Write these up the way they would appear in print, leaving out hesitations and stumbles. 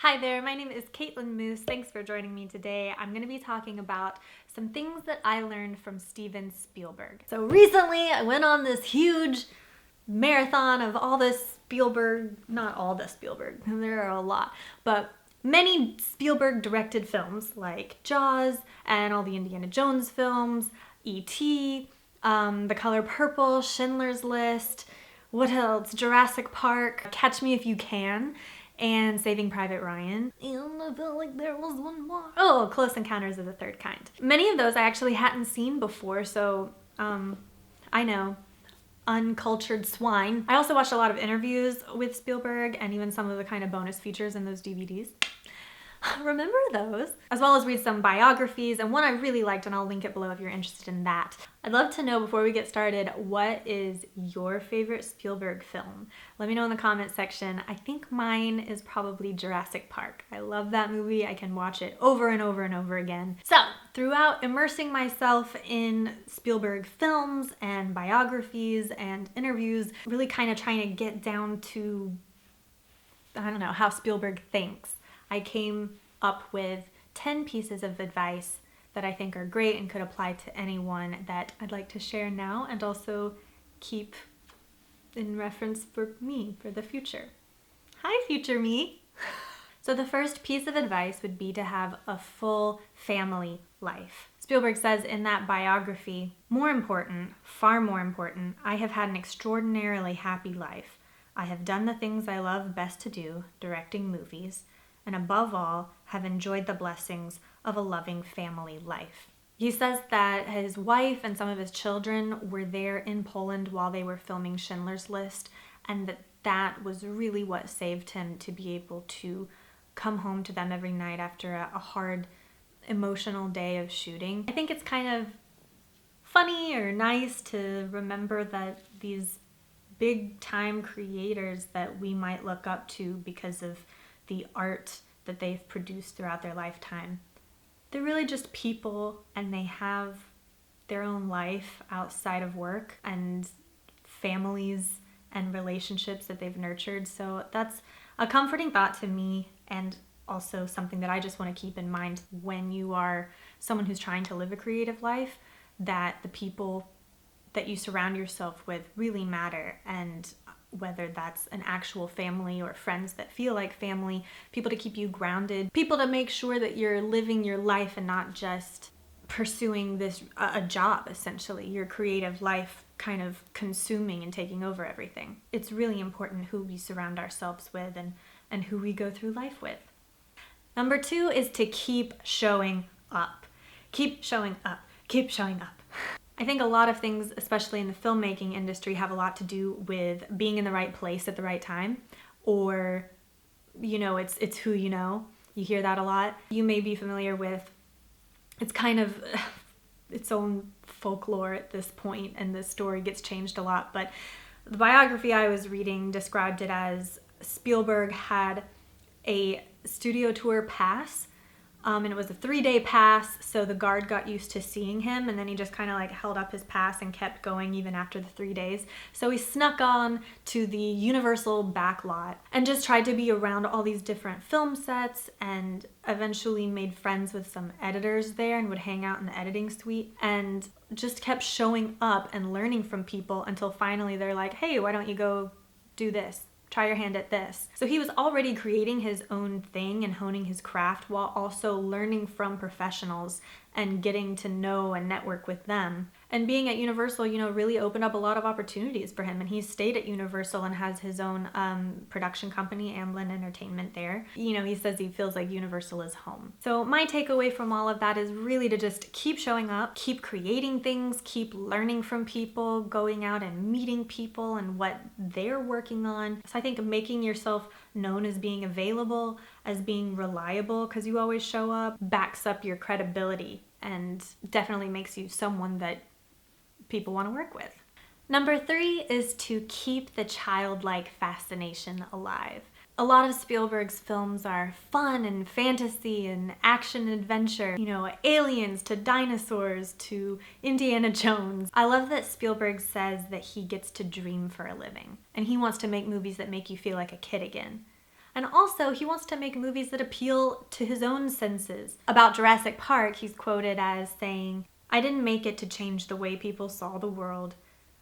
Hi there, my name is Kaitlin Moose. Thanks for joining me today. I'm going to be talking about some things that I learned from Steven Spielberg. So recently I went on this huge marathon of all this Spielberg, not all the Spielberg, there are a lot, but many Spielberg directed films like Jaws and all the Indiana Jones films, E.T., The Color Purple, Schindler's List, what else? Jurassic Park, Catch Me If You Can, and Saving Private Ryan. And I felt like there was one more. Oh, Close Encounters of the Third Kind. Many of those I actually hadn't seen before, so I know, uncultured swine. I also watched a lot of interviews with Spielberg and even some of the kind of bonus features in those DVDs. Remember those? As well as read some biographies, and one I really liked, and I'll link it below if you're interested in that. I'd love to know, before we get started, what is your favorite Spielberg film? Let me know in the comment section. I think mine is probably Jurassic Park. I love that movie. I can watch it over and over and over again. So, throughout immersing myself in Spielberg films and biographies and interviews, really kind of trying to get down to, I don't know, how Spielberg thinks, I came up with 10 pieces of advice that I think are great and could apply to anyone that I'd like to share now and also keep in reference for me for the future. Hi, future me. So the first piece of advice would be to have a full family life. Spielberg says in that biography, more important, far more important, I have had an extraordinarily happy life. I have done the things I love best to do, directing movies, and above all, have enjoyed the blessings of a loving family life. He says that his wife and some of his children were there in Poland while they were filming Schindler's List, and that was really what saved him to be able to come home to them every night after a hard, emotional day of shooting. I think it's kind of funny or nice to remember that these big-time creators that we might look up to because of the art that they've produced throughout their lifetime, they're really just people, and they have their own life outside of work and families and relationships that they've nurtured. So that's a comforting thought to me, and also something that I just want to keep in mind when you are someone who's trying to live a creative life, that the people that you surround yourself with really matter, and whether that's an actual family or friends that feel like family, people to keep you grounded, people to make sure that you're living your life and not just pursuing a job, essentially, your creative life kind of consuming and taking over everything. It's really important who we surround ourselves with and who we go through life with. Number 2 is to keep showing up. Keep showing up. Keep showing up. I think a lot of things, especially in the filmmaking industry, have a lot to do with being in the right place at the right time, or, it's who you know. You hear that a lot. You may be familiar with, it's kind of its own folklore at this point, and the story gets changed a lot, but the biography I was reading described it as Spielberg had a studio tour pass, and it was a 3-day pass, so the guard got used to seeing him, and then he just kind of held up his pass and kept going even after the 3 days. So he snuck on to the Universal back lot and just tried to be around all these different film sets, and eventually made friends with some editors there and would hang out in the editing suite, and just kept showing up and learning from people until finally they're like, hey, why don't you go do this? Try your hand at this. So he was already creating his own thing and honing his craft while also learning from professionals and getting to know and network with them. And being at Universal, really opened up a lot of opportunities for him. And he stayed at Universal and has his own production company, Amblin Entertainment there. He says he feels like Universal is home. So my takeaway from all of that is really to just keep showing up, keep creating things, keep learning from people, going out and meeting people and what they're working on. So I think making yourself known as being available, as being reliable, because you always show up, backs up your credibility and definitely makes you someone that people want to work with. Number 3 is to keep the childlike fascination alive. A lot of Spielberg's films are fun and fantasy and action and adventure, aliens to dinosaurs to Indiana Jones. I love that Spielberg says that he gets to dream for a living, and he wants to make movies that make you feel like a kid again. And also, he wants to make movies that appeal to his own senses. About Jurassic Park, he's quoted as saying, "I didn't make it to change the way people saw the world.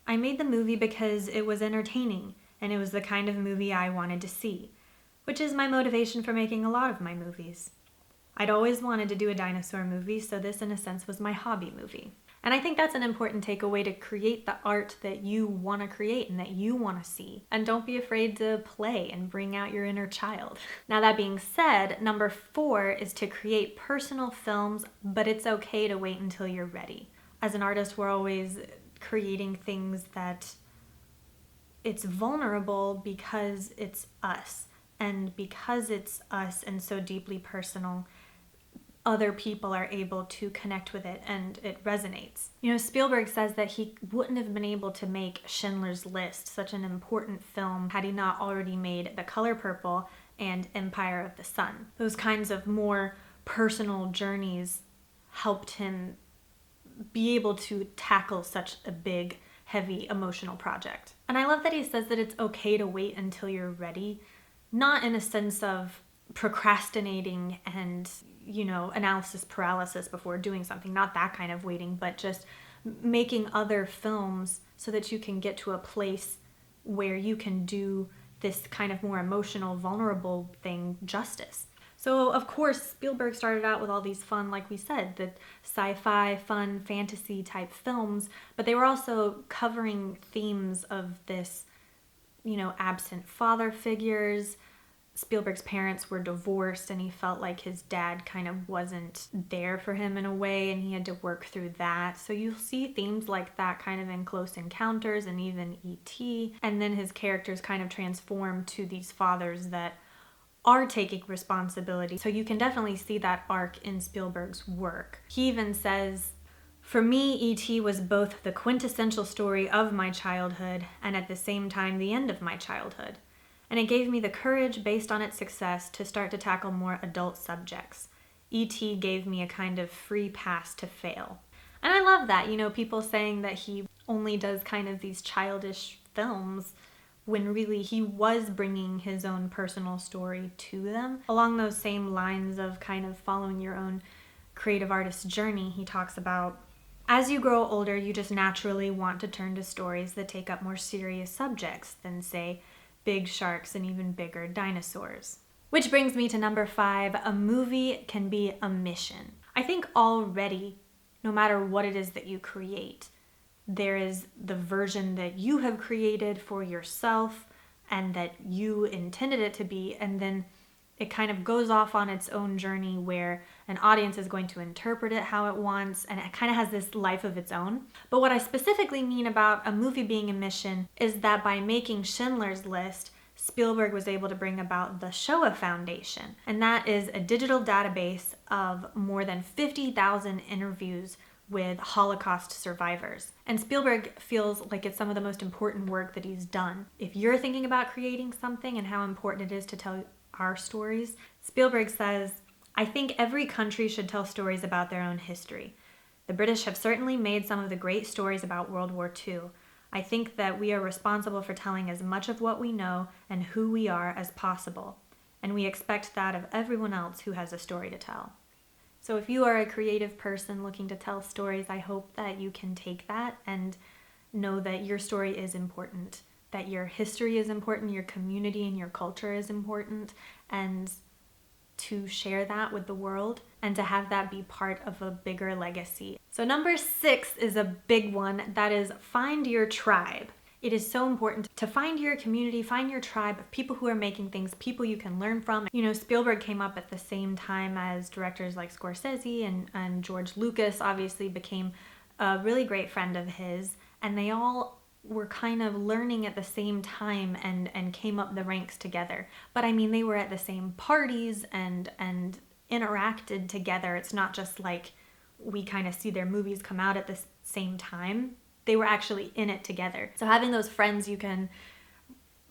I made the movie because it was entertaining, and it was the kind of movie I wanted to see, which is my motivation for making a lot of my movies. I'd always wanted to do a dinosaur movie, so this in a sense was my hobby movie." And I think that's an important takeaway, to create the art that you want to create and that you want to see. And don't be afraid to play and bring out your inner child. Now, that being said, number 4 is to create personal films, but it's okay to wait until you're ready. As an artist, we're always creating things that it's vulnerable because it's us. And because it's us and so deeply personal, other people are able to connect with it and it resonates. You know, Spielberg says that he wouldn't have been able to make Schindler's List, such an important film, had he not already made The Color Purple and Empire of the Sun. Those kinds of more personal journeys helped him be able to tackle such a big, heavy, emotional project. And I love that he says that it's okay to wait until you're ready, not in a sense of procrastinating and, you know, analysis paralysis before doing something, not that kind of waiting, but just making other films so that you can get to a place where you can do this kind of more emotional, vulnerable thing justice. So, of course, Spielberg started out with all these fun, like we said, the sci-fi, fun, fantasy type films, but they were also covering themes of this, you know, absent father figures. Spielberg's parents were divorced and he felt like his dad kind of wasn't there for him in a way, and he had to work through that. So you'll see themes like that kind of in Close Encounters and even E.T. And then his characters kind of transform to these fathers that are taking responsibility. So you can definitely see that arc in Spielberg's work. He even says, "For me, E.T. was both the quintessential story of my childhood and at the same time the end of my childhood. And it gave me the courage, based on its success, to start to tackle more adult subjects. E.T. gave me a kind of free pass to fail." And I love that, you know, people saying that he only does kind of these childish films when really he was bringing his own personal story to them. Along those same lines of kind of following your own creative artist's journey, he talks about, as you grow older, you just naturally want to turn to stories that take up more serious subjects than, say, big sharks and even bigger dinosaurs. Which brings me to number 5, a movie can be a mission. I think already, no matter what it is that you create, there is the version that you have created for yourself and that you intended it to be, and then it kind of goes off on its own journey where an audience is going to interpret it how it wants, and it kind of has this life of its own. But what I specifically mean about a movie being a mission is that by making Schindler's List, Spielberg was able to bring about the Shoah Foundation, and that is a digital database of more than 50,000 interviews with Holocaust survivors. And Spielberg feels like it's some of the most important work that he's done. If you're thinking about creating something and how important it is to tell our stories, Spielberg says, "I think every country should tell stories about their own history. The British have certainly made some of the great stories about World War II. I think that we are responsible for telling as much of what we know and who we are as possible, and we expect that of everyone else who has a story to tell." So if you are a creative person looking to tell stories, I hope that you can take that and know that your story is important, that your history is important, your community and your culture is important, and to share that with the world and to have that be part of a bigger legacy. So number 6 is a big one, that is find your tribe. It is so important to find your community, find your tribe of people who are making things, people you can learn from. You know, Spielberg came up at the same time as directors like Scorsese and George Lucas obviously became a really great friend of his, and they all were kind of learning at the same time and came up the ranks together. But I mean, they were at the same parties and interacted together. It's not just like we kind of see their movies come out at the same time. They were actually in it together. So having those friends you can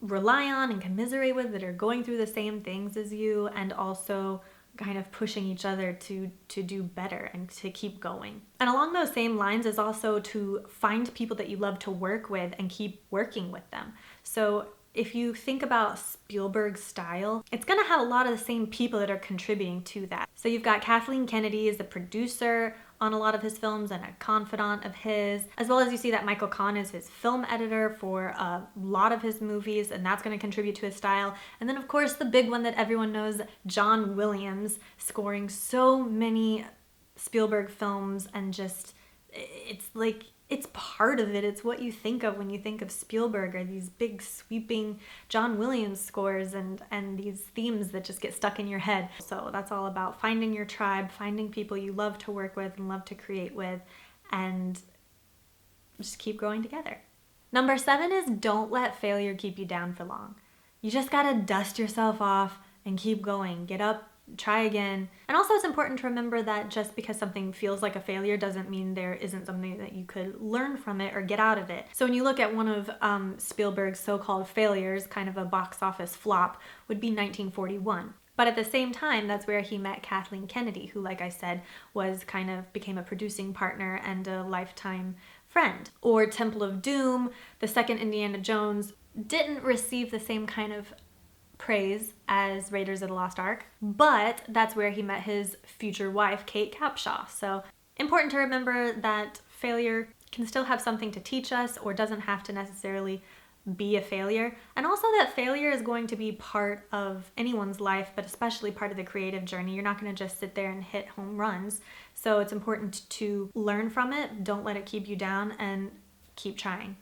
rely on and commiserate with that are going through the same things as you, and also kind of pushing each other to do better and to keep going. And along those same lines is also to find people that you love to work with and keep working with them. So if you think about Spielberg's style, it's gonna have a lot of the same people that are contributing to that. So you've got Kathleen Kennedy as the producer on a lot of his films and a confidant of his, as well as you see that Michael Kahn is his film editor for a lot of his movies, and that's gonna contribute to his style. And then of course the big one that everyone knows, John Williams, scoring so many Spielberg films, and just, it's like, it's part of it. It's what you think of when you think of Spielberg, or these big sweeping John Williams scores and these themes that just get stuck in your head. So that's all about finding your tribe, finding people you love to work with and love to create with, and just keep growing together. Number 7 is don't let failure keep you down for long. You just gotta dust yourself off and keep going. Get up, try again. And also it's important to remember that just because something feels like a failure doesn't mean there isn't something that you could learn from it or get out of it. So when you look at one of Spielberg's so-called failures, kind of a box office flop, would be 1941. But at the same time, that's where he met Kathleen Kennedy, who, like I said, became a producing partner and a lifetime friend. Or Temple of Doom, the second Indiana Jones, didn't receive the same kind of praise as Raiders of the Lost Ark, but that's where he met his future wife, Kate Capshaw. So important to remember that failure can still have something to teach us, or doesn't have to necessarily be a failure. And also that failure is going to be part of anyone's life, but especially part of the creative journey. You're not going to just sit there and hit home runs. So it's important to learn from it. Don't let it keep you down, and keep trying.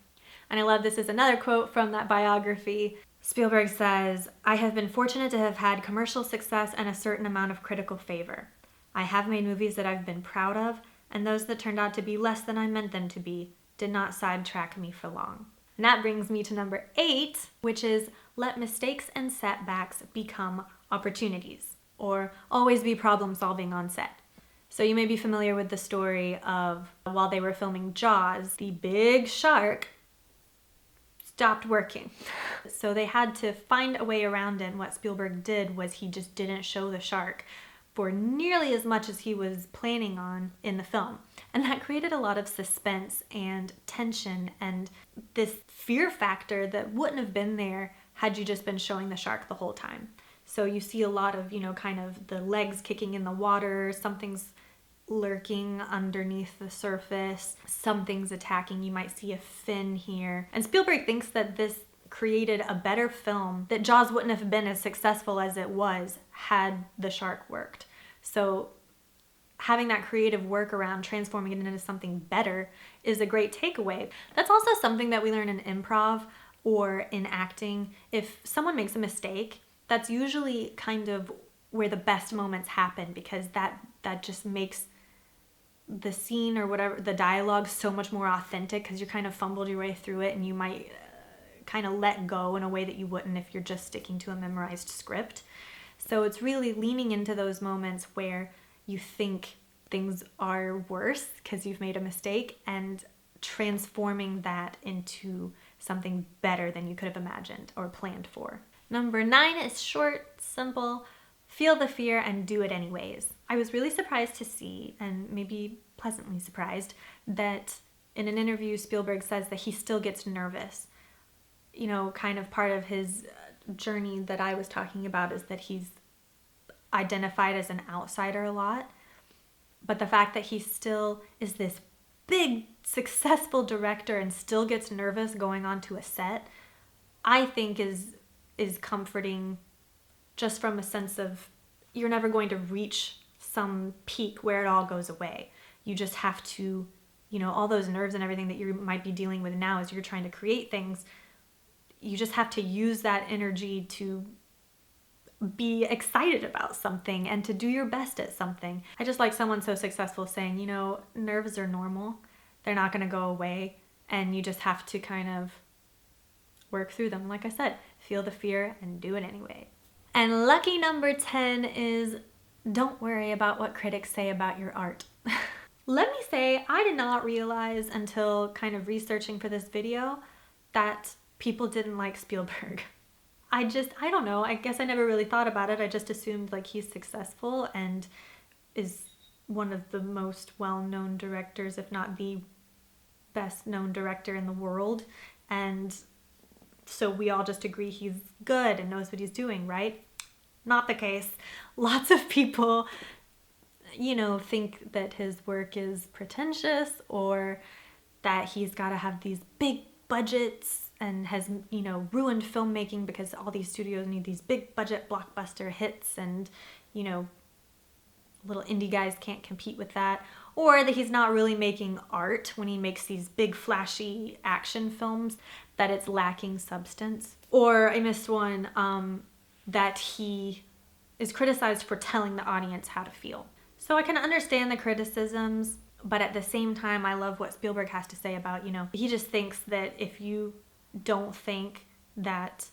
And I love, this is another quote from that biography. Spielberg says, "I have been fortunate to have had commercial success and a certain amount of critical favor. I have made movies that I've been proud of, and those that turned out to be less than I meant them to be did not sidetrack me for long." And that brings me to number 8, which is let mistakes and setbacks become opportunities, or always be problem solving on set. So you may be familiar with the story of while they were filming Jaws, the big shark stopped working. So they had to find a way around it, and what Spielberg did was he just didn't show the shark for nearly as much as he was planning on in the film. And that created a lot of suspense and tension and this fear factor that wouldn't have been there had you just been showing the shark the whole time. So you see a lot of, kind of the legs kicking in the water, something's lurking underneath the surface, something's attacking, you might see a fin here. And Spielberg thinks that this created a better film, that Jaws wouldn't have been as successful as it was had the shark worked. So having that creative work around transforming it into something better is a great takeaway. That's also something that we learn in improv or in acting. If someone makes a mistake, that's usually kind of where the best moments happen, because that just makes the scene or whatever, the dialogue, so much more authentic, because you kind of fumbled your way through it, and you might kind of let go in a way that you wouldn't if you're just sticking to a memorized script. So it's really leaning into those moments where you think things are worse because you've made a mistake, and transforming that into something better than you could have imagined or planned for. Number 9 is short, simple, feel the fear and do it anyways. I was really surprised to see, and maybe pleasantly surprised, that in an interview Spielberg says that he still gets nervous. Kind of part of his journey that I was talking about is that he's identified as an outsider a lot. But the fact that he still is this big, successful director and still gets nervous going onto a set, I think is comforting, just from a sense of you're never going to reach some peak where it all goes away. You just have to, all those nerves and everything that you might be dealing with now as you're trying to create things, you just have to use that energy to be excited about something and to do your best at something. I just like someone so successful saying, nerves are normal. They're not going to go away, and you just have to kind of work through them. Like I said, feel the fear and do it anyway. And lucky number 10 is don't worry about what critics say about your art. Let me say, I did not realize until kind of researching for this video that people didn't like Spielberg. I don't know. I guess I never really thought about it. I just assumed he's successful and is one of the most well-known directors, if not the best known director in the world. And so we all just agree he's good and knows what he's doing, right? Not the case. Lots of people, think that his work is pretentious, or that he's got to have these big budgets and has, ruined filmmaking because all these studios need these big budget blockbuster hits, and, little indie guys can't compete with that. Or that he's not really making art when he makes these big flashy action films, that it's lacking substance. Or I missed one, that he is criticized for telling the audience how to feel. So I can understand the criticisms, but at the same time, I love what Spielberg has to say about, he just thinks that if you don't think that,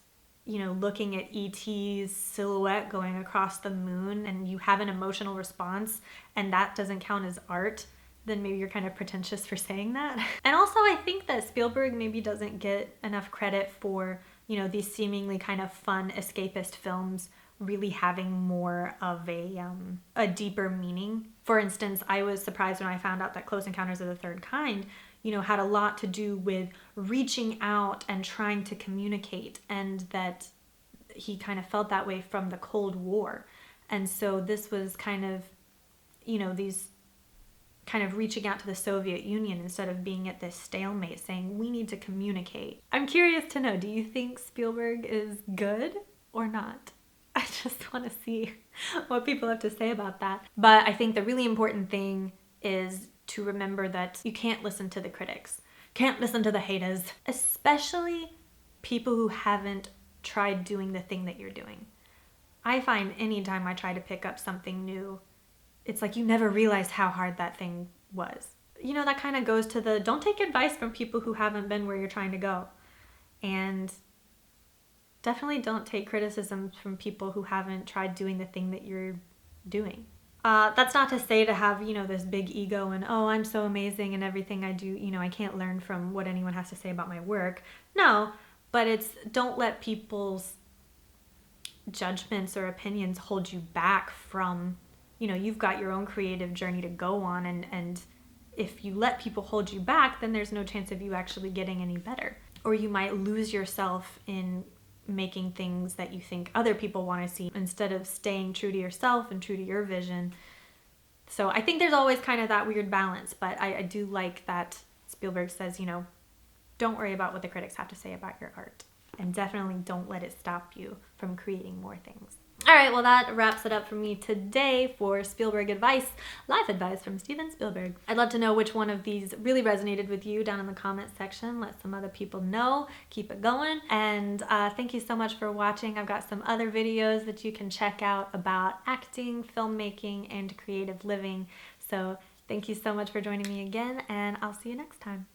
looking at E.T.'s silhouette going across the moon and you have an emotional response and that doesn't count as art, then maybe you're kind of pretentious for saying that. And also I think that Spielberg maybe doesn't get enough credit for, these seemingly kind of fun escapist films really having more of a deeper meaning. For instance, I was surprised when I found out that Close Encounters of the Third Kind, had a lot to do with reaching out and trying to communicate, and that he kind of felt that way from the Cold War. And so this was kind of, these kind of reaching out to the Soviet Union instead of being at this stalemate saying, we need to communicate. I'm curious to know, do you think Spielberg is good or not? I just want to see what people have to say about that. But I think the really important thing is to remember that you can't listen to the critics, can't listen to the haters, especially people who haven't tried doing the thing that you're doing. I find anytime I try to pick up something new, it's like you never realized how hard that thing was. That kind of goes to the don't take advice from people who haven't been where you're trying to go. And definitely don't take criticism from people who haven't tried doing the thing that you're doing. That's not to say to have, this big ego and, oh, I'm so amazing and everything I do, I can't learn from what anyone has to say about my work. No, but it's don't let people's judgments or opinions hold you back from, you've got your own creative journey to go on. And if you let people hold you back, then there's no chance of you actually getting any better. Or you might lose yourself in making things that you think other people want to see instead of staying true to yourself and true to your vision. So I think there's always kind of that weird balance, but I do like that Spielberg says, don't worry about what the critics have to say about your art, and definitely don't let it stop you from creating more things. All right, well, that wraps it up for me today for Spielberg advice, life advice from Steven Spielberg. I'd love to know which one of these really resonated with you down in the comments section. Let some other people know. Keep it going. And thank you so much for watching. I've got some other videos that you can check out about acting, filmmaking, and creative living. So thank you so much for joining me again, and I'll see you next time.